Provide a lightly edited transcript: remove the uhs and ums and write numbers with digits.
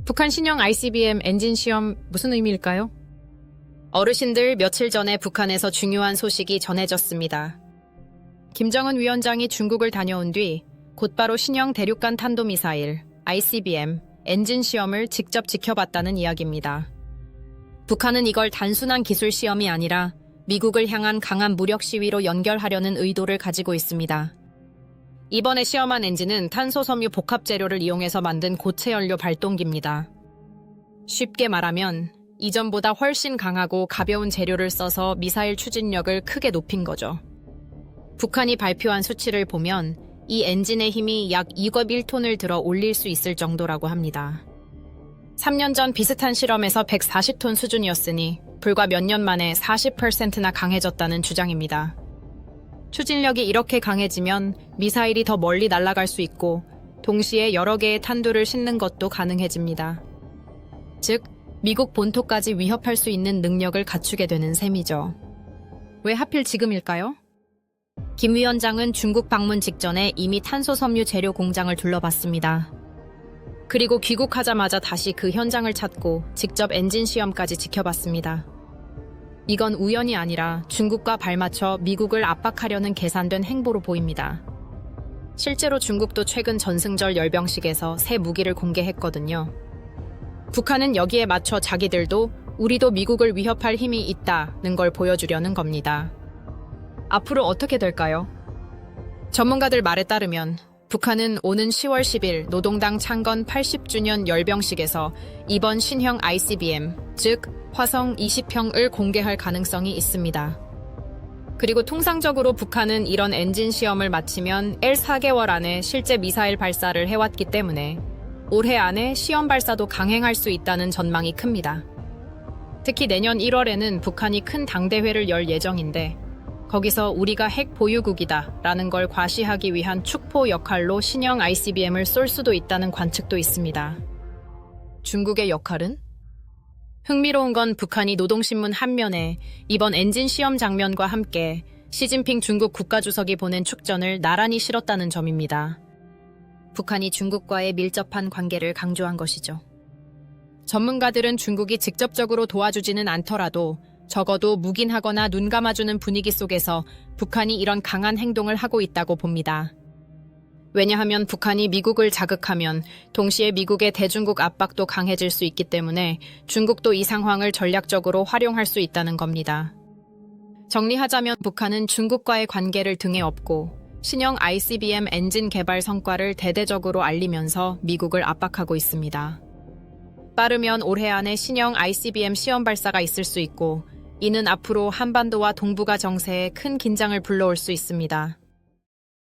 북한 신형 ICBM 엔진 시험 무슨 의미일까요? 어르신들 며칠 전에 북한에서 중요한 소식이 전해졌습니다. 김정은 위원장이 중국을 다녀온 뒤 곧바로 신형 대륙간 탄도미사일 ICBM 엔진 시험을 직접 지켜봤다는 이야기입니다. 북한은 이걸 단순한 기술 시험이 아니라 미국을 향한 강한 무력 시위로 연결하려는 의도를 가지고 있습니다. 이번에 시험한 엔진은 탄소섬유 복합 재료를 이용해서 만든 고체 연료 발동기입니다. 쉽게 말하면 이전보다 훨씬 강하고 가벼운 재료를 써서 미사일 추진력을 크게 높인 거죠. 북한이 발표한 수치를 보면 이 엔진의 힘이 약 2급 1톤을 들어 올릴 수 있을 정도라고 합니다. 3년 전 비슷한 실험에서 140톤 수준이었으니 불과 몇 년 만에 40%나 강해졌다는 주장입니다. 추진력이 이렇게 강해지면 미사일이 더 멀리 날아갈 수 있고 동시에 여러 개의 탄두를 싣는 것도 가능해집니다. 즉, 미국 본토까지 위협할 수 있는 능력을 갖추게 되는 셈이죠. 왜 하필 지금일까요? 김 위원장은 중국 방문 직전에 이미 탄소섬유 재료 공장을 둘러봤습니다. 그리고 귀국하자마자 다시 그 현장을 찾고 직접 엔진 시험까지 지켜봤습니다. 이건 우연이 아니라 중국과 발맞춰 미국을 압박하려는 계산된 행보로 보입니다. 실제로 중국도 최근 전승절 열병식에서 새 무기를 공개했거든요. 북한은 여기에 맞춰 자기들도 우리도 미국을 위협할 힘이 있다는 걸 보여주려는 겁니다. 앞으로 어떻게 될까요? 전문가들 말에 따르면 북한은 오는 10월 10일 노동당 창건 80주년 열병식에서 이번 신형 ICBM, 즉 화성 20형을 공개할 가능성이 있습니다. 그리고 통상적으로 북한은 이런 엔진 시험을 마치면 4개월 안에 실제 미사일 발사를 해왔기 때문에 올해 안에 시험 발사도 강행할 수 있다는 전망이 큽니다. 특히 내년 1월에는 북한이 큰 당대회를 열 예정인데 거기서 우리가 핵 보유국이다 라는 걸 과시하기 위한 축포 역할로 신형 ICBM을 쏠 수도 있다는 관측도 있습니다. 중국의 역할은? 흥미로운 건 북한이 노동신문 한 면에 이번 엔진 시험 장면과 함께 시진핑 중국 국가주석이 보낸 축전을 나란히 실었다는 점입니다. 북한이 중국과의 밀접한 관계를 강조한 것이죠. 전문가들은 중국이 직접적으로 도와주지는 않더라도 적어도 묵인하거나 눈 감아주는 분위기 속에서 북한이 이런 강한 행동을 하고 있다고 봅니다. 왜냐하면 북한이 미국을 자극하면 동시에 미국의 대중국 압박도 강해질 수 있기 때문에 중국도 이 상황을 전략적으로 활용할 수 있다는 겁니다. 정리하자면 북한은 중국과의 관계를 등에 업고 신형 ICBM 엔진 개발 성과를 대대적으로 알리면서 미국을 압박하고 있습니다. 빠르면 올해 안에 신형 ICBM 시험 발사가 있을 수 있고 이는 앞으로 한반도와 동북아 정세에 큰 긴장을 불러올 수 있습니다.